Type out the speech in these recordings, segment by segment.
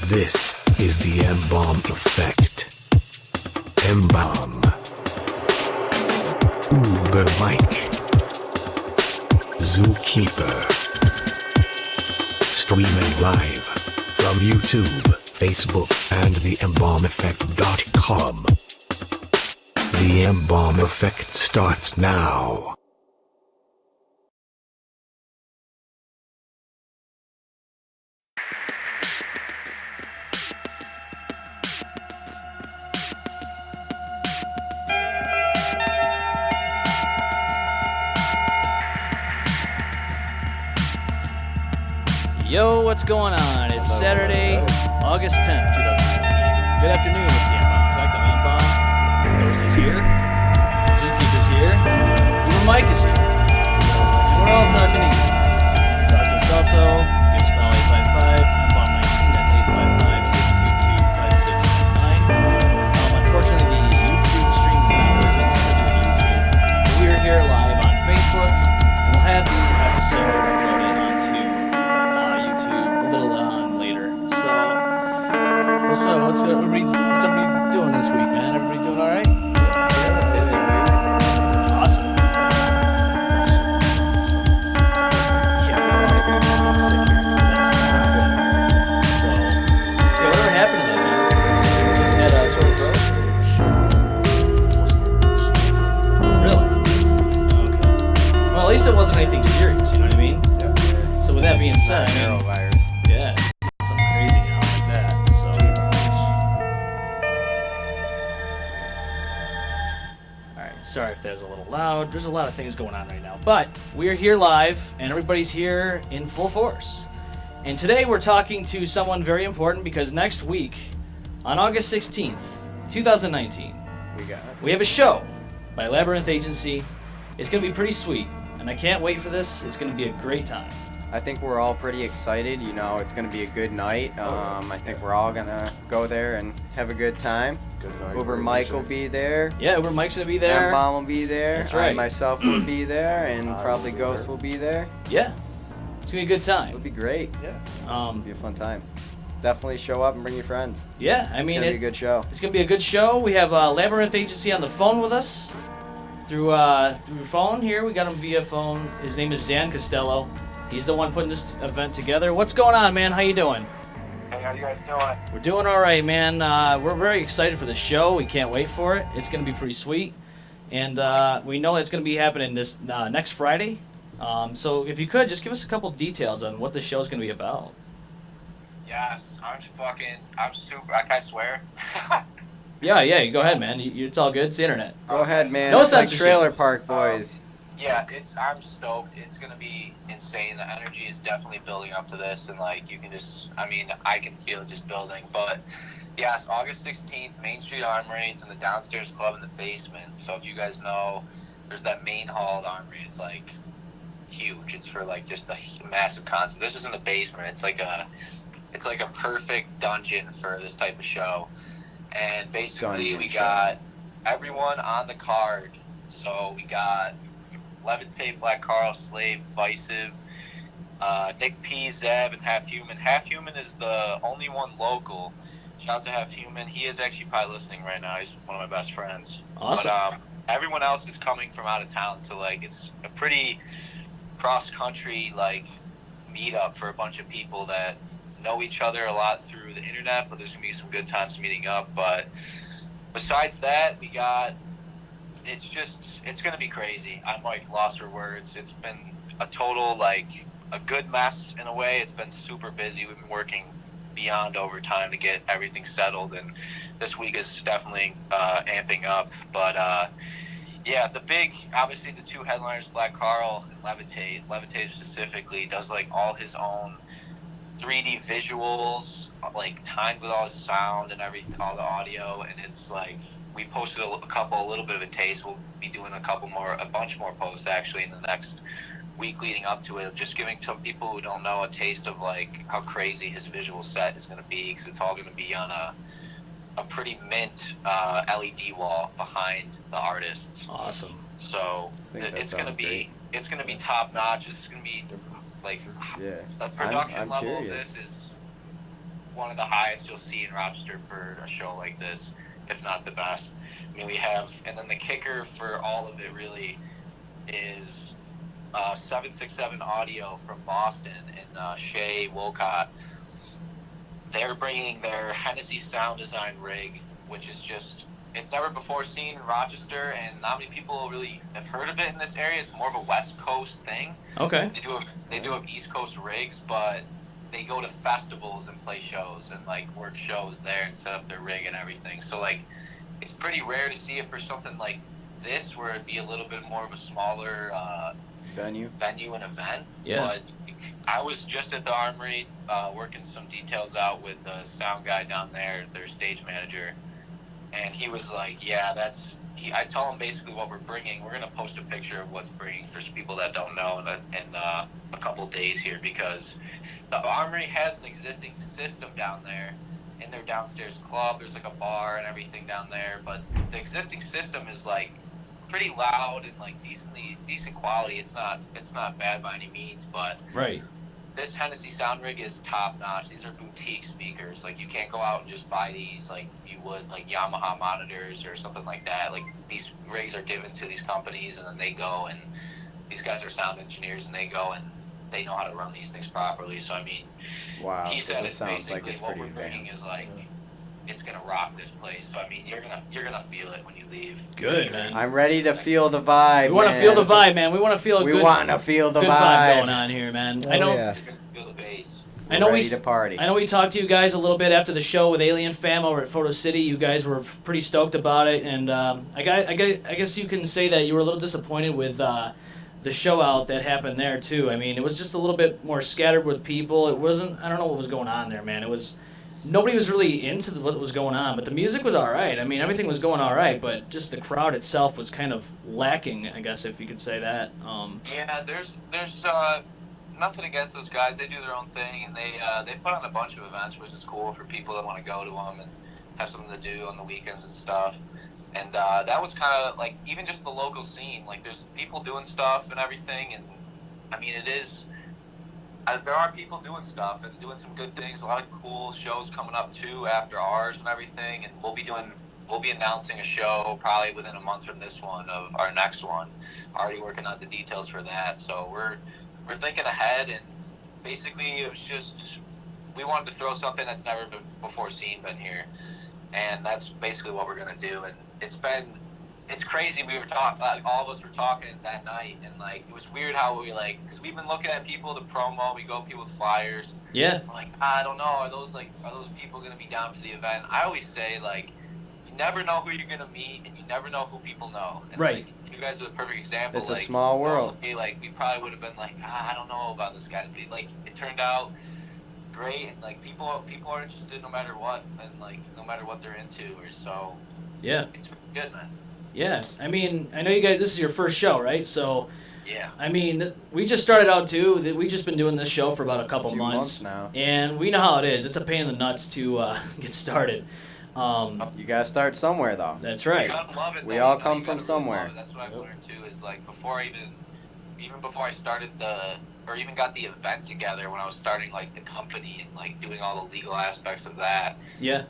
This is the M-Balm effect. M-Balm. Uber Mike. Zookeeper. Streaming live from YouTube, Facebook, and the mbalmeffect.com. The M-Balm effect starts now. Yo, what's going on? It's Saturday, August 10th, 2019. Good afternoon, it's the M-Balm effect. I'm M-Balm. Ghost is here. Zookeeper's here. Even Mike is here. And we're all talking to you. Talk to us also. Give us a call, 855 M-Balm 19. That's 855-622-5699. Unfortunately, the YouTube stream is not working, so we're doing YouTube. But we are here live on Facebook, and we'll have the episode uploaded onto YouTube a little on later. So what's everybody doing this week, man? Everybody doing all right? Yeah, busy week. Awesome. Yeah, I'm sick here. That's not good. So, yeah, whatever happened to that, man? Just had a sore throat? Really? Okay. Well, at least it wasn't anything serious, you know what I mean? Yeah. So with that being said, Neurovirus. yeah, something crazy, you know, like that. So, all right. Sorry if that's a little loud. There's a lot of things going on right now, but we are here live, and everybody's here in full force. And today we're talking to someone very important because next week, on August 16th, 2019, we have a show by Labyrinth Agency. It's gonna be pretty sweet, and I can't wait for this. It's gonna be a great time. I think we're all pretty excited. You know, it's going to be a good night. I think we're all going to go there and have a good time. Uber Mike will be there. Yeah, Uber Mike's gonna be there. M-Balm will be there. That's right. I myself will be there, and probably Ghost will be there. Yeah, it's gonna be a good It'll time. be great. Yeah. It'll be a fun time. Definitely show up and bring your friends. Yeah, I mean It's going to be a good show. It's gonna be a good show. We have Labyrinth Agency on the phone with us through phone here. We got him via phone. His name is Dan Costello. He's the one putting this event together. What's going on, man? How you doing? Hey, how you guys doing? We're doing all right, man. We're very excited for the show. We can't wait for it. It's gonna be pretty sweet, and we know it's gonna be happening this next Friday. So if you could just give us a couple details on what the show's gonna be about. Yes, I'm super, I swear. Yeah. Go ahead, man. It's all good. It's the internet. Go ahead, man. No It's like censorship. Trailer Park Boys. Yeah, I'm stoked. It's gonna be insane. The energy is definitely building up to this, and like you can just, I can feel it just building. But yes, August 16th, Main Street Armory. It's in the downstairs club in the basement. So if you guys know, there's that main hall at Armory. It's like huge. It's for like just a massive concert. This is in the basement. It's like a perfect dungeon for this type of show. And basically we got everyone on the card. So we got Levitate, Black Carl, Slave, Visive, Nick P, Zev, and Half Human. Half Human is the only one local. Shout out to Half Human. He is actually probably listening right now. He's one of my best friends. Awesome. But everyone else is coming from out of town, so like it's a pretty cross-country like meetup for a bunch of people that know each other a lot through the internet, but there's gonna be some good times meeting up. But besides that, it's gonna be crazy. I'm like lost for words. It's been a total like a good mess in a way. It's been super busy. We've been working beyond overtime to get everything settled, and this week is definitely amping up. But yeah, obviously the two headliners, Black Carl and Levitate. Levitate specifically does like all his own 3D visuals, like timed with all his sound and everything, all the audio, and it's like we posted a little bit of a taste. We'll be doing a bunch more posts actually in the next week leading up to it, just giving some people who don't know a taste of like how crazy his visual set is going to be, because it's all going to be on a pretty mint LED wall behind the artists. Awesome. So it's going to be top notch. It's going to be like the production I'm level curious. of this is one of the highest you'll see in Rochester for a show like this, if not the best. I mean, we have, and then the kicker for all of it really is 767 Audio from Boston and Shay Wolcott. They're bringing their Hennessy sound design rig, which is just, it's never before seen in Rochester, and not many people really have heard of it in this area. It's more of a West Coast thing. Okay. They do have East Coast rigs, but they go to festivals and play shows and like work shows there and set up their rig and everything. So like, it's pretty rare to see it for something like this, where it'd be a little bit more of a smaller venue and event. Yeah. But I was just at the Armory working some details out with the sound guy down there, their stage manager, and he was like, yeah, I told him basically what we're bringing. We're going to post a picture of what's bringing for people that don't know in a couple days here, because the Armory has an existing system down there in their downstairs club. There's like a bar and everything down there, but the existing system is like pretty loud and like decent quality. It's not bad by any means, but right. This Hennessy sound rig is top notch. These are boutique speakers. Like, you can't go out and just buy these like you would like Yamaha monitors or something like that. Like, these rigs are given to these companies, and then they go, and these guys are sound engineers, and they go and they know how to run these things properly. So I mean, wow. He said it's sounds basically like it's what pretty we're bringing advanced. is like, it's gonna rock this place. So I mean, you're gonna feel it when you leave. Good, man. I'm ready to feel the vibe. We want to feel the vibe, man. We want to feel a We good, want to feel the good vibe going on here, man. I know. Yeah. You're gonna feel the bass. I know ready to party. I know we talked to you guys a little bit after the show with Alien Fam over at Photo City. You guys were pretty stoked about it, and I guess you can say that you were a little disappointed with the show out that happened there too. I mean, it was just a little bit more scattered with people. It wasn't. I don't know what was going on there, man. It was. Nobody was really into what was going on, but the music was all right. I mean, everything was going all right, but just the crowd itself was kind of lacking, I guess, if you could say that. Yeah, there's nothing against those guys. They do their own thing, and they put on a bunch of events, which is cool for people that want to go to them and have something to do on the weekends and stuff. And that was kind of like, even just the local scene. Like, there's people doing stuff and everything, and I mean, it is. There are people doing stuff and doing some good things. A lot of cool shows coming up too after ours and everything. And we'll be announcing a show probably within a month from this one of our next one. Already working out the details for that. So we're thinking ahead, and basically it was just, we wanted to throw something that's never been before seen been here, and that's basically what we're gonna do. And it's crazy. We were talking, like, all of us were talking that night, and like, it was weird how we because we've been looking at people, the promo, we go people with flyers. Yeah. I'm like, I don't know, are those people gonna be down for the event? I always say, like, you never know who you're gonna meet, and you never know who people know. And right. Like, you guys are the perfect example. It's like, a small world. Like, we probably would have been like, I don't know about this guy. Like, it turned out great, and like, people are interested no matter what, and like, no matter what they're into, or so. Yeah. It's good, man. Yeah, I mean, I know you guys, this is your first show, right? So, yeah. I mean, we just started out too. We just been doing this show for about a couple few months now. And we know how it is. It's a pain in the nuts to get started. You gotta start somewhere, though. That's right. You gotta love it, We though. all You come gotta from really somewhere. love it. That's what I've learned too. Is like, before I started or even got the event together, when I was starting like the company and like doing all the legal aspects of that. Yeah.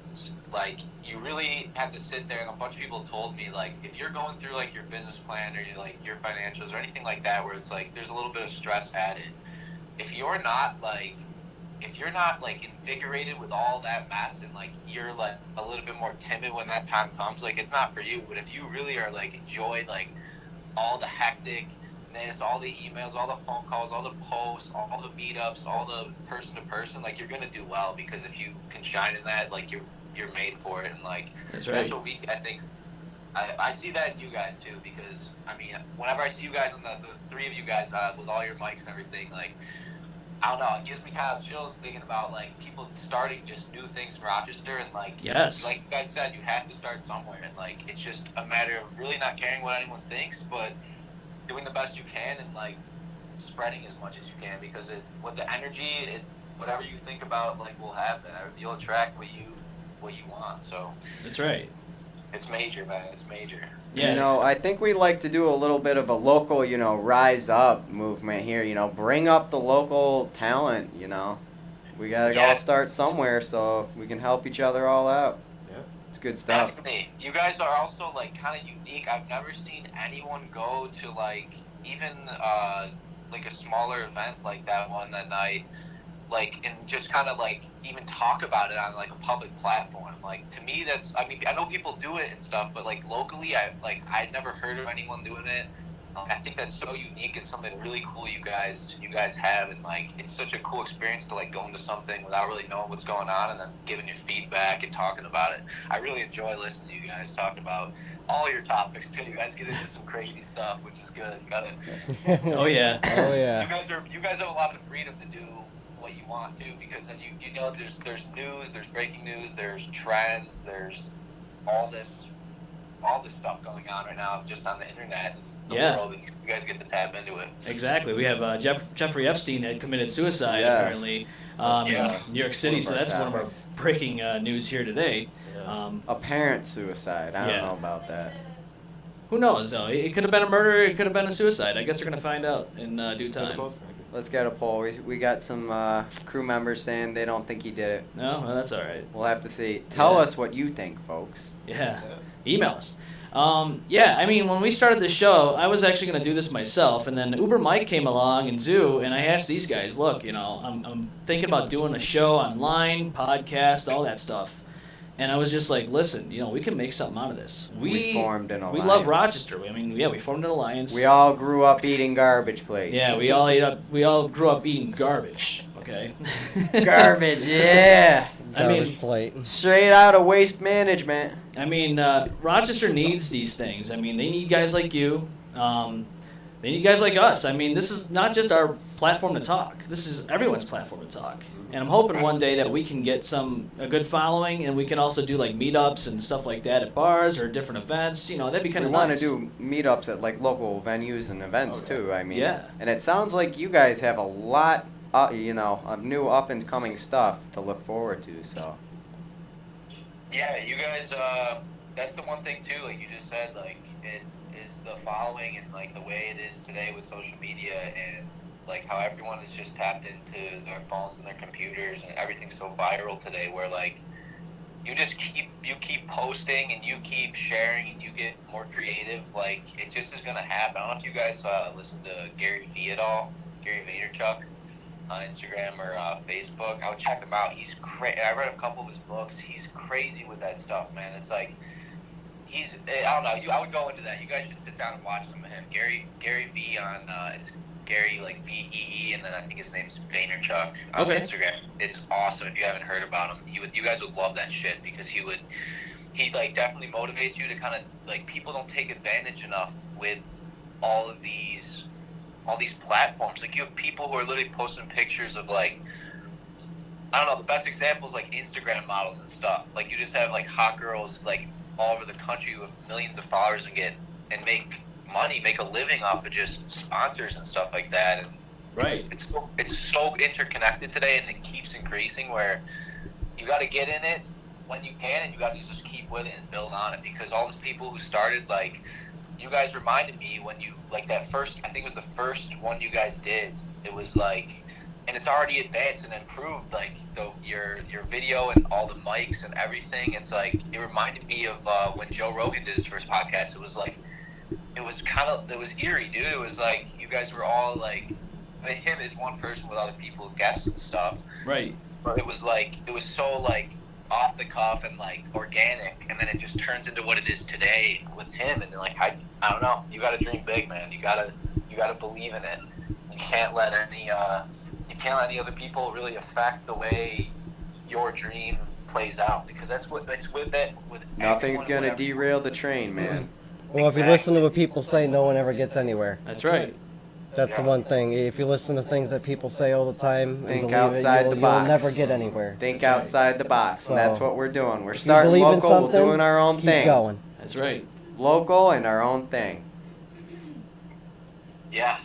It's like, you really have to sit there, and a bunch of people told me, like, if you're going through like your business plan or your financials or anything like that, where it's like there's a little bit of stress added, if you're not invigorated with all that mess, and like you're like a little bit more timid when that time comes, like, it's not for you. But if you really are like, enjoy like all the hecticness, all the emails, all the phone calls, all the posts, all the meetups, all the person to person, like, you're gonna do well, because if you can shine in that, like, you're made for it. And like, That's right. That's what I think. I see that in you guys too, because I mean, whenever I see you guys on the three of you guys with all your mics and everything, like, I don't know, it gives me kind of chills thinking about like people starting just new things in Rochester, and like, Yes. like you guys said, you have to start somewhere, and like, it's just a matter of really not caring what anyone thinks, but doing the best you can, and like spreading as much as you can, because with the energy, whatever you think about, like, will happen. You'll attract what you want. So That's right. it's major, man. It's major. Yes. You know, I think we like to do a little bit of a local, rise up movement here. Bring up the local talent. we gotta Yeah. all start somewhere so we can help each other all out. Yeah. It's good stuff. Definitely. You guys are also like kind of unique. I've never seen anyone go to like even like a smaller event like that one that night, like, and just kind of like even talk about it on like a public platform. Like, to me, that's, I mean, I know people do it and stuff, but like locally, I'd never heard of anyone doing it. I think that's so unique and something really cool you guys have, and like it's such a cool experience to like go into something without really knowing what's going on and then giving your feedback and talking about it. I really enjoy listening to you guys talk about all your topics too. You guys get into some crazy stuff, which is good. You got it. Oh yeah. Oh yeah. You guys have a lot of freedom to do what you want to, because then you know there's news, there's breaking news, there's trends, there's all this stuff going on right now just on the internet. The world, you guys get to tap into it. Exactly. We have Jeffrey Epstein had committed suicide apparently in New York City, so that's one of our breaking news here today. Apparent suicide. I don't know about that. Who knows though? It could have been a murder. It could have been a suicide. I guess we're gonna find out in due time. Let's get a poll. We got some crew members saying they don't think he did it. No, well, that's all right. We'll have to see. Tell us what you think, folks. Yeah. Email us. I mean, when we started the show, I was actually going to do this myself, and then Uber Mike came along and Zoo, and I asked these guys, look, you know, I'm thinking about doing a show online, podcast, all that stuff. And I was just like, listen, you know, we can make something out of this. We formed an alliance. We love Rochester. I mean, we formed an alliance. We all grew up eating garbage plates. Yeah, we all grew up eating garbage, okay? Garbage, yeah. I mean, Garbage plate. Straight out of waste management. I mean, Rochester needs these things. I mean, they need guys like you. They need guys like us. I mean, this is not just our platform to talk. This is everyone's platform to talk. And I'm hoping one day that we can get a good following, and we can also do like meetups and stuff like that at bars or different events. You know, that'd be kind of nice. We want to do meetups at like local venues and events too. I mean, yeah. And it sounds like you guys have a lot, of new up and coming stuff to look forward to. So. Yeah, you guys. That's the one thing too. Like you just said, like it is the following and like the way it is today with social media and like how everyone is just tapped into their phones and their computers and everything's so viral today. Where like you just keep posting and you keep sharing and you get more creative. Like it just is gonna happen. I don't know if you guys listen to Gary V at all, Gary Vaynerchuk on Instagram or Facebook. I would check him out. He's crazy. I read a couple of his books. He's crazy with that stuff, man. It's like I don't know. I would go into that. You guys should sit down and watch some of him. Gary V on it's Gary like VEE, and then I think his name's Vaynerchuk on Instagram. It's awesome. If you haven't heard about him, you guys would love that shit because he like definitely motivates you to kind of like people don't take advantage enough with all these platforms. Like you have people who are literally posting pictures of like, I don't know, the best examples like Instagram models and stuff. Like you just have like hot girls like all over the country with millions of followers and make money, make a living off of just sponsors and stuff like that. And right. It's so interconnected today, and it keeps increasing. Where you got to get in it when you can, and you got to just keep with it and build on it. Because all those people who started, like you guys reminded me when you like that first. I think it was the first one you guys did. It was like. And it's already advanced and improved, like your video and all the mics and everything. It's like it reminded me of when Joe Rogan did his first podcast. It was like it was eerie, dude. It was like you guys were all like, I mean, him is one person with other people, guests and stuff. Right. But it was so like off the cuff and like organic, and then it just turns into what it is today with him. And like I don't know. You got to dream big, man. You gotta believe in it. You can't let any other people really affect the way your dream plays out, because that's with it. With nothing's gonna derail the train, man. Well, if you listen to what people say, no one ever gets anywhere. That's right. That's the one thing. If you listen to things that people say all the time, think outside the box. You'll never get anywhere. Think outside the box, and that's what we're doing. We're if starting you believe in local. We're something, doing our own keep thing. Going. That's right. Local and our own thing. Yeah.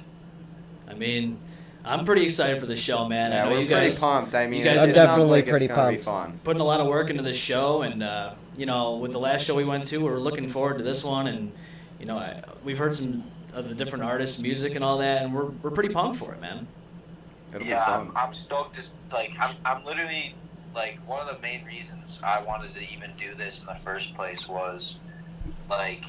I mean, I'm pretty excited for the show, man. Yeah, I know we're you pretty guys, pumped. I mean, you guys it I'm sounds definitely like pretty it's gonna be pumped. fun. putting a lot of work into this show, and you know, with the last show we went to, we're looking forward to this one, and you know, we've heard some of the different artists' music and all that, and we're pretty pumped for it, man. It'll Yeah, be fun. I'm stoked. Just like I'm literally like one of the main reasons I wanted to even do this in the first place was like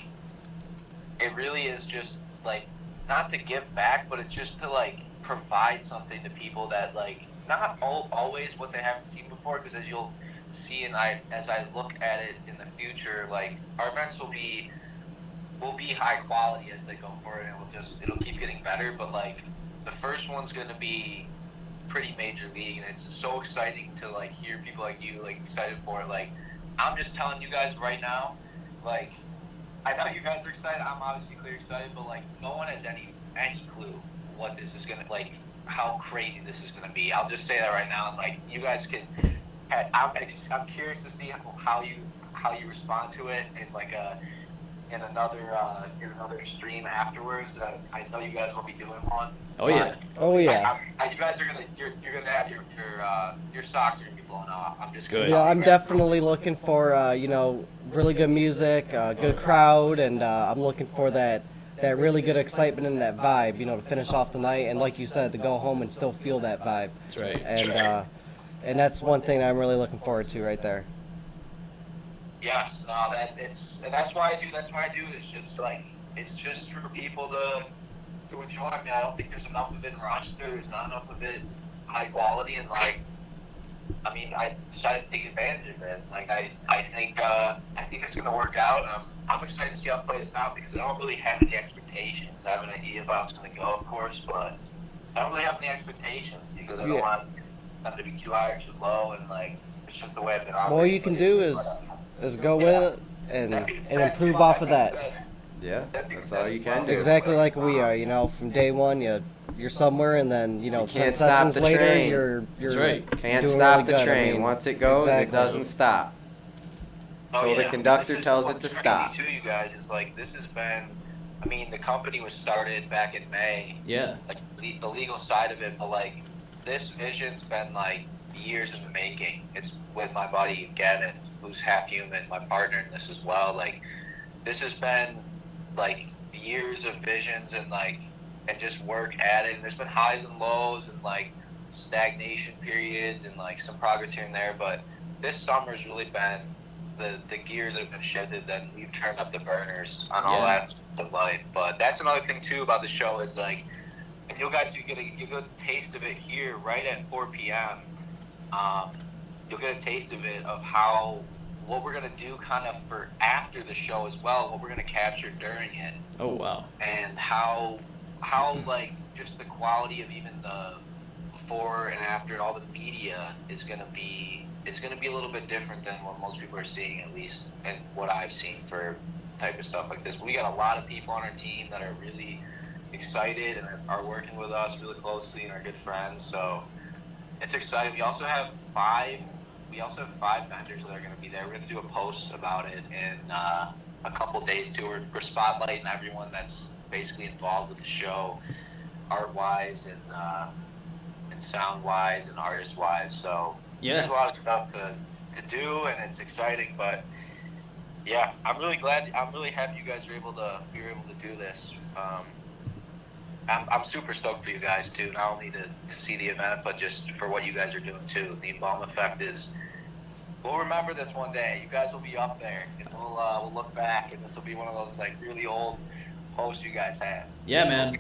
it really is just like not to give back, but it's just to like provide something to people that like not always what they haven't seen before. Because as you'll see, and as I look at it in the future, like our events will be high quality as they go forward, and it'll keep getting better. But like the first one's gonna be pretty major league, and it's so exciting to like hear people like you like excited for it. Like I'm just telling you guys right now, like I know you guys are excited. I'm obviously clear excited, but like no one has any clue what this is gonna like, how crazy this is gonna be. I'll just say that right now, and like you guys can. I'm curious to see how you respond to it in like in another stream afterwards. I know you guys will be doing one. Oh yeah. Oh yeah. You guys are you're gonna have your socks are gonna be blown off. I'm just gonna Good. Yeah, tell you I'm guys. definitely looking for really good music, good crowd, and I'm looking for that really good excitement and that vibe, to finish off the night, and like you said, to go home and still feel that vibe. That's right. And that's one thing I'm really looking forward to right there. Yes, no, that's why I do. That's why I do it. It's just for people to enjoy. I mean, I don't think there's enough of it in Rochester. There's not enough of it high quality, and like, I mean, I decided to take advantage of it. Like, I think it's gonna work out. I'm excited to see how it plays out because I don't really have any expectations. I have an idea of how it's gonna go, of course, but I don't really have any expectations because I don't want them to be too high or too low, and like, it's just the way I've been operating. All you can do is go with it and improve off of that. Yeah, that's all you can do. Exactly like we are, from day one, you're somewhere, and then, You 10 can't stop sessions the later, train. you're That's right. Can't doing stop really the good. train. I mean, Once it goes, exactly. it doesn't stop. Till the conductor tells it to stop. Too, you guys, is like this has been. I mean, the company was started back in May. Yeah. Like the legal side of it, but like this vision's been like years in the making. It's with my buddy Gavin, who's half human, my partner in this as well. Like this has been like years of visions and just work at it. And there's been highs and lows and like stagnation periods and like some progress here and there, but this summer's really been the gears have been shifted, then we've turned up the burners on all aspects of life. But that's another thing too about the show is like, and you guys get a good taste of it here right at 4 p.m. You'll get a taste of it of what we're gonna do kind of for after the show as well, what we're gonna capture during it. Oh wow. And how like just the quality of even the before and after and all the media is gonna be. It's going to be a little bit different than what most people are seeing, at least, and what I've seen for type of stuff like this. We got a lot of people on our team that are really excited and are working with us really closely and are good friends. So it's exciting. We also have five vendors that are going to be there. We're going to do a post about it in a couple days too. We're spotlighting everyone that's basically involved with the show, art-wise and sound-wise and artist-wise. So. Yeah. There's a lot of stuff to do, and it's exciting. But yeah, I'm really happy you guys were able to do this. I'm super stoked for you guys too, not only to see the event, but just for what you guys are doing too. The M-Balm effect we'll remember this one day. You guys will be up there, and we'll look back, and this will be one of those like really old posts you guys had. Yeah, man.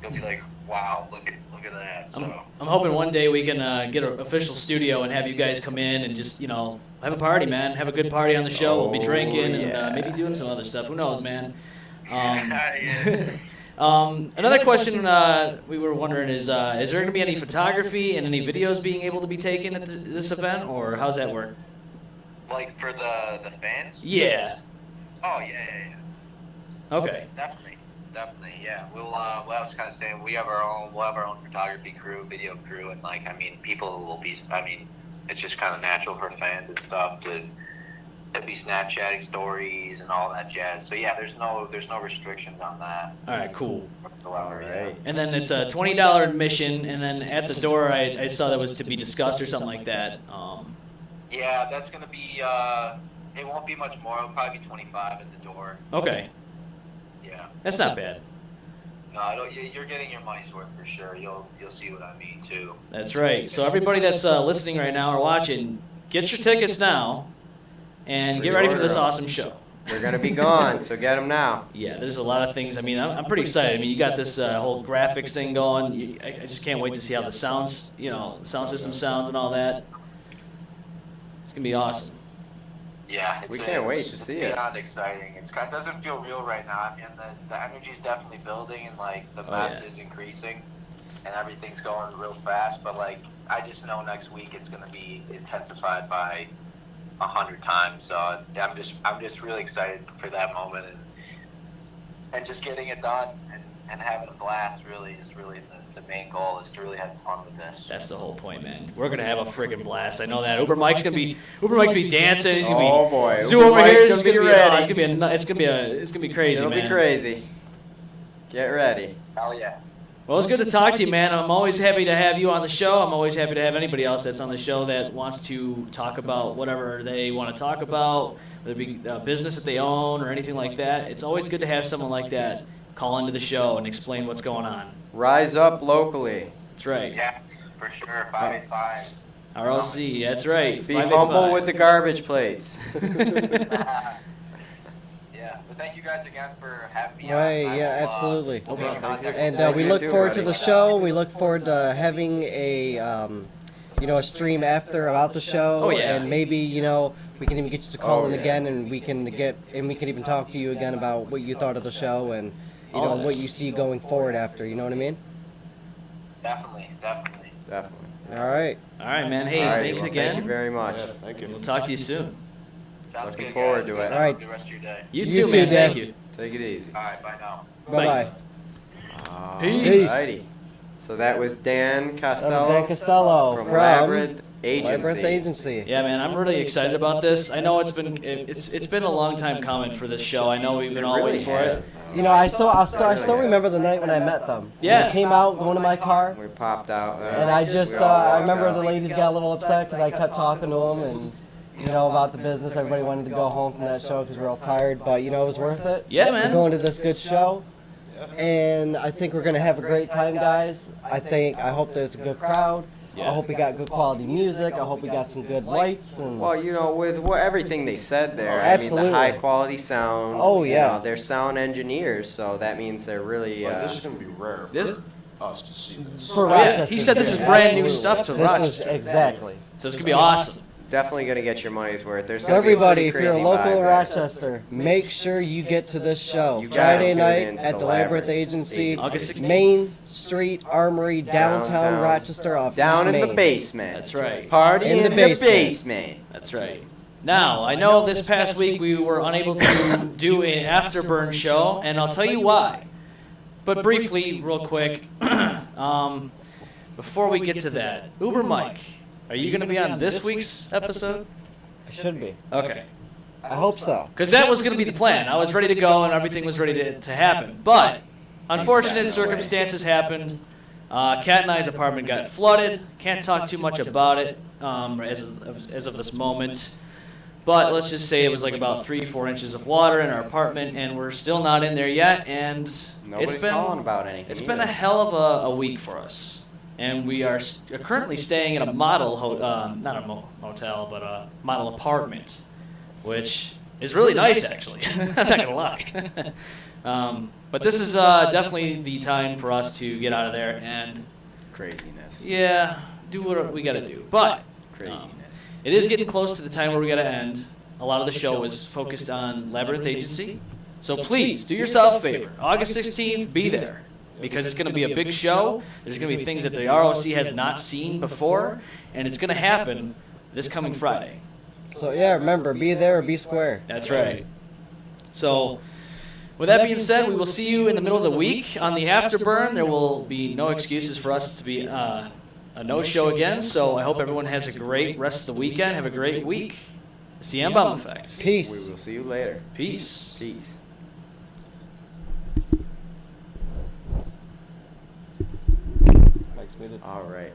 You'll be like, wow, look at that. So. I'm hoping one day we can get an official studio and have you guys come in and just, have a party, man. Have a good party on the show. We'll be drinking and maybe doing some other stuff. Who knows, man? Another question we were wondering is there going to be any photography and any videos being able to be taken at this event, or how's that work? Like for the fans? Yeah. Oh, yeah. Okay. Definitely, yeah. Well, I was kind of saying we'll have our own photography crew, video crew, and people will be. I mean, it's just kind of natural for fans and stuff to be Snapchatting stories and all that jazz. So yeah, there's no restrictions on that. All right, cool. All right. And then it's a $20 admission, and then at the door I saw that was to be discussed or something like that. Yeah, that's gonna be. It won't be much more. It'll probably be $25 at the door. Okay. Yeah. That's not bad. No, you're getting your money's worth for sure. You'll see what I mean too. That's right. So everybody that's listening right now or watching, get your tickets now and get ready for this awesome show. They're going to be gone, so get them now. Yeah, there's a lot of things. I mean, I'm pretty excited. I mean, you got this whole graphics thing going. I just can't wait to see how the sounds, sound system sounds and all that. It's going to be awesome. Yeah, we can't wait to see it. It's beyond exciting. It doesn't feel real right now. I mean, the energy's definitely building, and like the mess is increasing, and everything's going real fast. But like, I just know next week it's going to be intensified by 100 times. So I'm just really excited for that moment, and just getting it done and having a blast. Really is really the main goal, is to really have fun with this. That's the whole point, man. We're gonna have a friggin' blast. I know that. Uber Mike's gonna be dancing. He's gonna be boy. Zoo over here. It's gonna be ready. It's gonna be crazy, It'll man. be crazy. Get ready. Hell yeah. Well, it's good to talk to you, man. I'm always happy to have you on the show. I'm always happy to have anybody else that's on the show that wants to talk about whatever they want to talk about, whether it be a business that they own or anything like that. It's always good to have someone like that call into the show and explain what's going on. Rise up locally. That's right. Yeah, for sure. 585. ROC, that's right. Be 585. humble with the garbage plates. Yeah, but thank you guys again for having me Right, on. yeah, absolutely. No problem. And we look forward to the show. We look forward to having a stream after about the show. Oh, yeah. And maybe we can even get you to call in again, and we can even talk to you again about what you thought of the show and what you see going forward after. You know what I mean? Definitely. All right. All right, man. Hey, All right, thanks well, again. Thank you very much. Yeah, thank you. We'll talk to you soon. Sounds Looking good, forward guys. to You guys it. have All a right. good rest of your day. You You too, too, man. Dan. Thank you. Take it easy. All right, bye now. Bye-bye. Peace. Alrighty. So that was Dan Costello, Dan Costello from from Labyrinth Agency. Labyrinth Agency. Yeah, man, I'm really excited about this. I know it's been a long time coming for this show. I know we've been all waiting for it. I still remember the night when I met them. Yeah. They came out going to my car, We popped out there. and I walked remember out. the ladies got a little upset because I kept talking to them and about the business. Everybody wanted to go home from that show because we were all tired, but it was worth it. Yeah, We're man. going to this good show, and I think we're gonna have a great time, guys. I hope there's a good crowd. Yeah. I hope we got good quality music. I hope we got some good lights and. Well, with everything they said there, Absolutely. the high quality sound. Oh, yeah. They're sound engineers, so that means they're really. But this is going to be rare for This- us to see this. For Yeah, Rochester, he said this is yeah, brand new absolutely. stuff to This is Rochester. exactly. So it's gonna be awesome. Definitely gonna get your money's worth. There's So gonna everybody, be a if pretty you're a crazy local vibe in there. Rochester, make sure you get to this show. You gotta Friday tune night in to at the the Labyrinth Labyrinth Agency, August 16th. Main Street Armory, downtown Downtown. Rochester, off Down East in the Main. basement. That's right. Party In in the the basement. basement. That's right. Now, I know this past week we were unable to do an afterburn show, and I'll tell you why. But briefly, real quick, before we get to that, Uber Mike, are you going to be on this week's episode? It should be. Okay. I hope so. Because that was going to be the plan. I was ready to go, and everything was ready to happen. But unfortunate circumstances happened. Kat and I's apartment got flooded. Can't talk too much about it as of this moment. But let's just say it was like about 3-4 inches of water in our apartment, and we're still not in there yet. And Nobody's calling about anything. it's been a either. hell of a week for us. And we are currently staying in a model, not a motel, but a model apartment, which is really nice, actually. I'm not going to lie. But this is definitely the time for us to get out of there and, Craziness. yeah, do what we got to do. But Craziness. it is getting close to the time where we got to end. A lot of the show was focused on Labyrinth Agency. So please, do yourself a favor. August 16th, be there. Because it's going to be a big show. There's going to be things that the ROC has not seen before. And it's going to happen this coming Friday. So yeah, remember, be there or be square. That's right. So, with that being said, we will see you in the middle of the week on the Afterburn. There will be no excuses for us to be a no-show again. So I hope everyone has a great rest of the weekend. Have a great week. It's the M-Balm Effect. We Peace. will see you later. Peace. Peace. Mike's muted. All right.